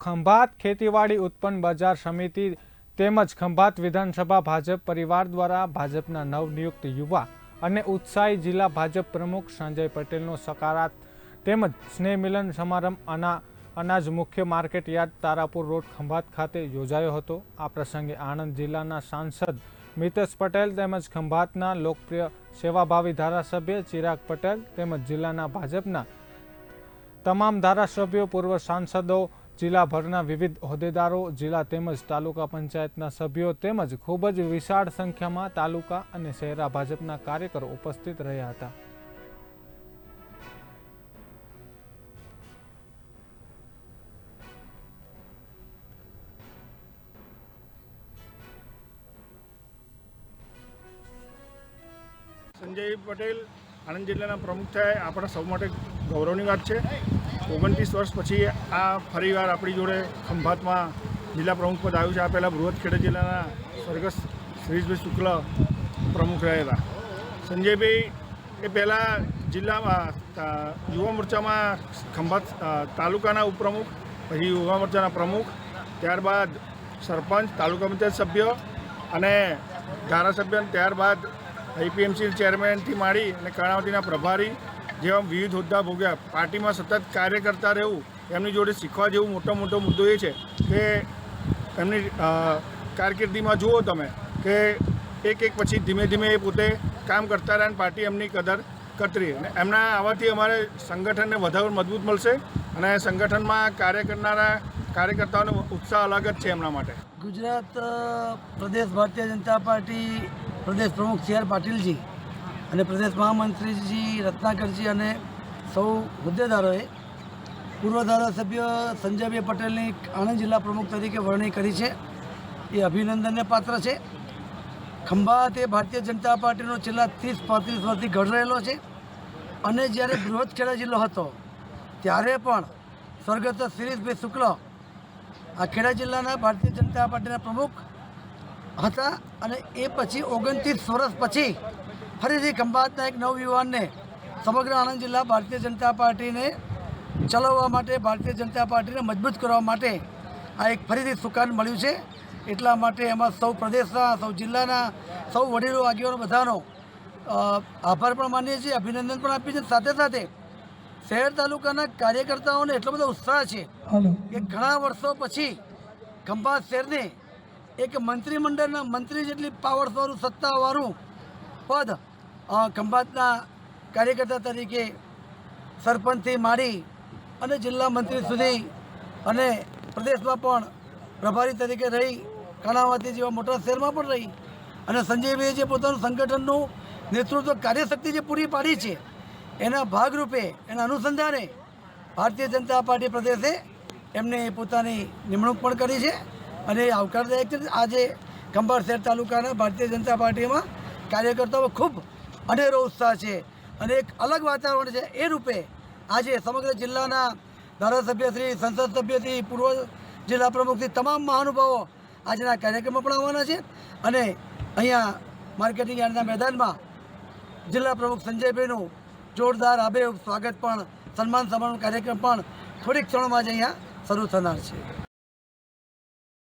ખંભાત ખેતીવાડી ઉત્પન્ન બજાર સમિતિ તેમજ ખંભાત વિધાનસભા ભાજપ પરિવાર દ્વારા ભાજપના નવનિયુક્ત યુવા અને ઉત્સાહી જિલ્લા ભાજપ પ્રમુખ સંજય પટેલનો સકારાત તેમજ સ્નેહ મિલન સમારંભ અનાજ મુખ્ય market yard Tarapur road Khambhat ખાતે યોજાયો હતો। આ પ્રસંગે આણંદ જિલ્લાના સાંસદ મિતેશ પટેલ તેમજ ખંભાતના લોકપ્રિય સેવાભાવી ધારાસભ્ય ચિરાગ પટેલ તેમજ જિલ્લાના ભાજપના તમામ ધારાસભ્યો, પૂર્વ સાંસદો, જિલ્લાભરના વિવિધ હોદ્દેદારો, જિલ્લા તેમજ તાલુકા પંચાયતના સભ્યો તેમજ ખૂબ જ વિશાળ સંખ્યામાં તાલુકા અને શહેરા ભાજપના કાર્યકરો ઉપસ્થિત રહ્યા હતા। संजय पटेल आनंद जिल्लाना प्रमुख थाय आपणा सौ माटे गौरवनी वात छे। 29 वर्ष पछी आ फरीवार आपणी जोड़े खंभातमां जिल्ला प्रमुख पद आव्युं छे। आ पहेला बृहत्खेड़ा जिल्लाना स्वर्गस्थ श्रीजभाई शुक्ल प्रमुख रहेला। संजयभाई ए पहेला जिल्लामां युवा मोर्चामां खंभात तालुकाना उपप्रमुख, पछी युवा मोर्चाना प्रमुख, त्यारबाद सरपंच, तालुका पंचायत सभ्य अने धारासभ्य, त्यारबाद आईपीएमसी चेरमेन थी माड़ी अने कर्णावतीना प्रभारी जेवा विविध होद्दा भोग्या। पार्टी में सतत कार्य करता रहेवुं एमनी जोड़े शीखवा जेवुं मोटो मुद्दो ए छे के एमनी कारकिर्दी में जुओ तमे के एक पछी धीमे धीमे ए पोते काम करता रहे, पार्टी एमनी कदर करती रही। एमना आवाथी अमारे संगठन ने वधारे मजबूत मळशे अने संगठन में कार्य करनारा कार्यकर्ताओं उत्साह अलग ज छे एमना माटे। गुजरात प्रदेश भारतीय जनता पार्टी प्रदेश प्रमुख CR पाटील जी અને પ્રદેશ મહામંત્રીજી રત્નાકરજી અને સૌ હોદ્દેદારોએ પૂર્વ ધારાસભ્ય સંજયભાઈ પટેલની આણંદ જિલ્લા પ્રમુખ તરીકે વરણી કરી છે, એ અભિનંદનને પાત્ર છે। ખંભાત એ ભારતીય જનતા પાર્ટીનો છેલ્લા 30-35 વર્ષથી ગઢ રહેલો છે અને જ્યારે બૃહત્ખેડા જિલ્લો હતો ત્યારે પણ સ્વર્ગસ્થ શ્રીજભાઈ શુક્લ આ ખેડા જિલ્લાના ભારતીય જનતા પાર્ટીના પ્રમુખ હતા અને એ પછી 29 વર્ષ પછી ફરીથી ખંભાતના એક નવયુવાનને સમગ્ર આણંદ જિલ્લા ભારતીય જનતા પાર્ટીને ચલાવવા માટે, ભારતીય જનતા પાર્ટીને મજબૂત કરવા માટે આ એક ફરીથી સુકાન મળ્યું છે। એટલા માટે એમાં સૌ પ્રદેશના, સૌ જિલ્લાના, સૌ વડીલો, આગેવાનો બધાનો આભાર પણ માનીએ છીએ, અભિનંદન પણ આપીએ છીએ। સાથે સાથે શહેર તાલુકાના કાર્યકર્તાઓને એટલો બધો ઉત્સાહ છે કે ઘણા વર્ષો પછી ખંભાત શહેરને એક મંત્રીમંડળના મંત્રી જેટલી પાવરવાળું, સત્તાવાળું પદ ખંભાતના કાર્યકર્તા તરીકે સરપંચથી માંડી અને જિલ્લા મંત્રી સુધી અને પ્રદેશમાં પણ પ્રભારી તરીકે રહી, કર્ણાવતી જેવા મોટા શહેરમાં પણ રહી અને સંજયભાઈએ જે પોતાનું સંગઠનનું નેતૃત્વ, કાર્યશક્તિ જે પૂરી પાડી છે એના ભાગરૂપે, એના અનુસંધાને ભારતીય જનતા પાર્ટી પ્રદેશે એમને પોતાની નિમણૂક પણ કરી છે અને આવકારદાયક છે। આજે ખંભાત શહેર તાલુકાના ભારતીય જનતા પાર્ટીમાં કાર્યકર્તાઓ ખૂબ અનેરો ઉત્સાહ છે અને એક અલગ વાતાવરણ છે। એ રૂપે આજે સમગ્ર જિલ્લાના ધારાસભ્યશ્રી, સંસદ સભ્યથી, પૂર્વ જિલ્લા પ્રમુખથી તમામ મહાનુભાવો આજના કાર્યક્રમમાં પણ આવવાના છે અને અહીંયા માર્કેટિંગ યાર્ડના મેદાનમાં જિલ્લા પ્રમુખ સંજયભાઈનું જોરદાર આબેહૂબ સ્વાગત પણ, સન્માન સમારોહ કાર્યક્રમ પણ થોડીક ક્ષણોમાં જ અહીંયા શરૂ થનાર છે।